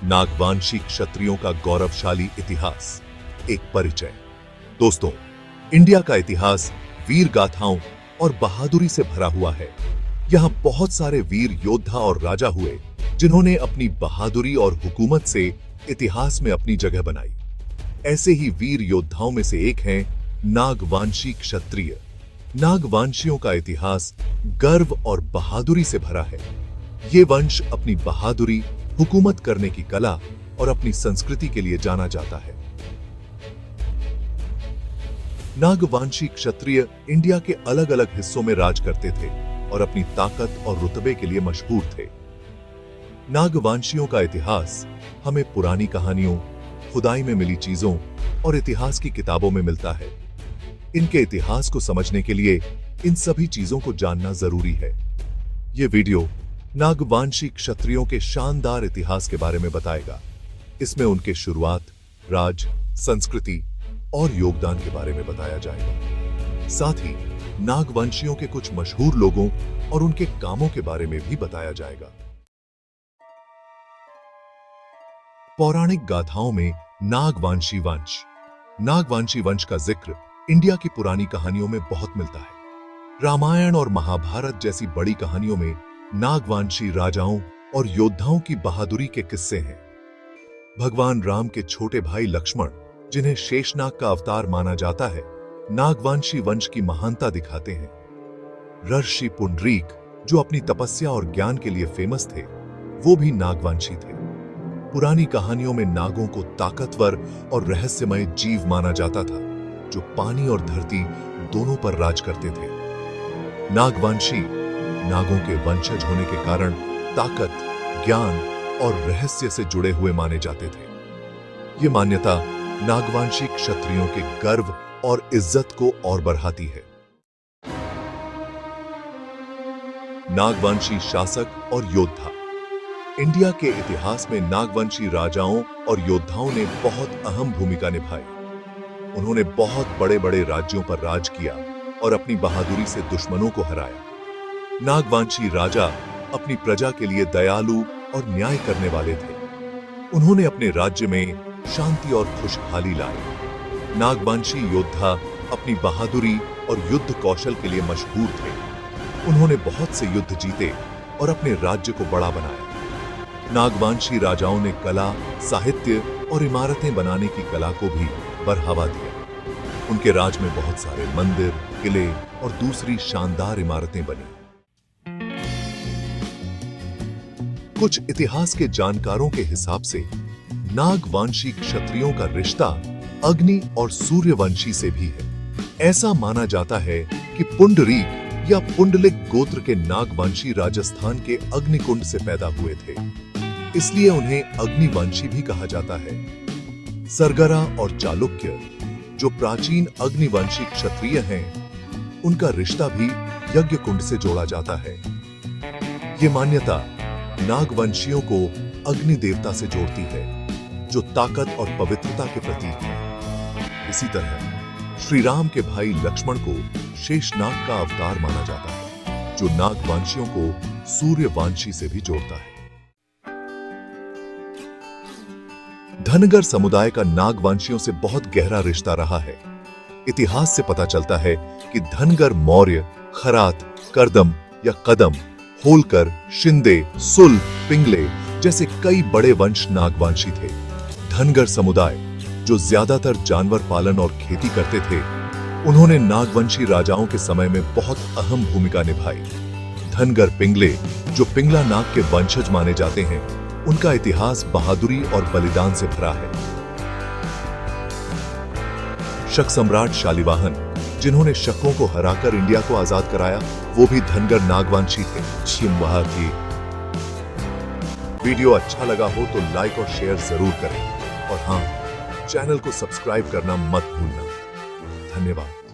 नागवांशी क्षत्रियों का गौरवशाली इतिहास, एक परिचय। दोस्तों, इंडिया का इतिहास वीर गाथाओं और बहादुरी से भरा हुआ है। यहाँ बहुत सारे वीर योद्धा और राजा हुए जिन्होंने अपनी बहादुरी और हुकूमत से इतिहास में अपनी जगह बनाई। ऐसे ही वीर योद्धाओं में से एक हैं नागवांशी क्षत्रिय। नागवांशियों का इतिहास गर्व और बहादुरी से भरा है। ये वंश अपनी बहादुरी, हुकूमत करने की कला और अपनी संस्कृति के लिए जाना जाता है। नागवांशी क्षत्रिय इंडिया के अलग अलग हिस्सों में राज करते थे और अपनी ताकत और रुतबे के लिए मशहूर थे। नागवांशियों का इतिहास हमें पुरानी कहानियों, खुदाई में मिली चीजों और इतिहास की किताबों में मिलता है। इनके इतिहास को समझने के लिए इन सभी चीजों को जानना जरूरी है। ये वीडियो नागवांशी क्षत्रियों के शानदार इतिहास के बारे में बताएगा। इसमें उनके शुरुआत, राज, संस्कृति और योगदान के बारे में बताया जाएगा। साथ ही नागवंशियों के कुछ मशहूर लोगों और उनके कामों के बारे में भी बताया जाएगा। पौराणिक गाथाओं में नागवांशी वंश। नागवांशी वंश का जिक्र इंडिया की पुरानी कहानियों में बहुत मिलता है। रामायण और महाभारत जैसी बड़ी कहानियों में नागवांशी राजाओं और योद्धाओं की बहादुरी के किस्से हैं। भगवान राम के छोटे भाई लक्ष्मण, जिन्हें शेषनाग का अवतार माना जाता है, नागवांशी वंश की महानता दिखाते हैं। ऋषि पुंडरीक, जो अपनी तपस्या और ज्ञान के लिए फेमस थे, वो भी नागवांशी थे। पुरानी कहानियों में नागों को ताकतवर और रहस्यमय जीव माना जाता था, जो पानी और धरती दोनों पर राज करते थे। नागवांशी नागों के वंशज होने के कारण ताकत, ज्ञान और रहस्य से जुड़े हुए माने जाते थे। ये मान्यता नागवांशी क्षत्रियों के गर्व और इज्जत को और बढ़ाती है। नागवंशी शासक और योद्धा। इंडिया के इतिहास में नागवंशी राजाओं और योद्धाओं ने बहुत अहम भूमिका निभाई। उन्होंने बहुत बड़े बड़े राज्यों पर राज किया और अपनी बहादुरी से दुश्मनों को हराया। नागवंशी राजा अपनी प्रजा के लिए दयालु और न्याय करने वाले थे। उन्होंने अपने राज्य में शांति और खुशहाली लाई। नागवंशी योद्धा अपनी बहादुरी और युद्ध कौशल के लिए मशहूर थे। उन्होंने बहुत से युद्ध जीते और अपने राज्य को बड़ा बनाया। नागवंशी राजाओं ने कला, साहित्य और इमारतें बनाने की कला को भी बढ़ावा दिया। उनके राज में बहुत सारे मंदिर, किले और दूसरी शानदार इमारतें बनी। कुछ इतिहास के जानकारों के हिसाब से नागवंशी क्षत्रियों का रिश्ता अग्नि और सूर्यवंशी से भी है। ऐसा माना जाता है कि पुंडरीक या पुंडलिक गोत्र के नागवंशी राजस्थान के अग्निकुंड से पैदा हुए थे, इसलिए उन्हें अग्निवंशी भी कहा जाता है। सरगरा और चालुक्य, जो प्राचीन अग्निवंशी क्षत्रिय हैं, उनका रिश्ता भी यज्ञकुंड से जोड़ा जाता है। ये मान्यता नागवंशियों को अग्नि देवता से जोड़ती है, जो ताकत और पवित्रता के प्रतीक है। इसी तरह श्री राम के भाई लक्ष्मण को शेषनाग का अवतार माना जाता है, जो नागवंशियों को सूर्यवंशी से भी जोड़ता है। धनगर समुदाय का नागवंशियों से बहुत गहरा रिश्ता रहा है। इतिहास से पता चलता है कि धनगर मौर्य, खरात, करदम या कदम, होलकर, शिंदे, सुल, पिंगले जैसे कई बड़े वंश नागवंशी थे। धनगर समुदाय, जो ज्यादातर जानवर पालन और खेती करते थे, उन्होंने नागवंशी राजाओं के समय में बहुत अहम भूमिका निभाई। धनगर पिंगले, जो पिंगला नाग के वंशज माने जाते हैं, उनका इतिहास बहादुरी और बलिदान से भरा है। शक सम्राट शालिवाहन, जिन्होंने शकों को हराकर इंडिया को आजाद कराया, वो भी धनगर नागवंशी थे। वहां की वीडियो अच्छा लगा हो तो लाइक और शेयर जरूर करें और हाँ, चैनल को सब्सक्राइब करना मत भूलना। धन्यवाद।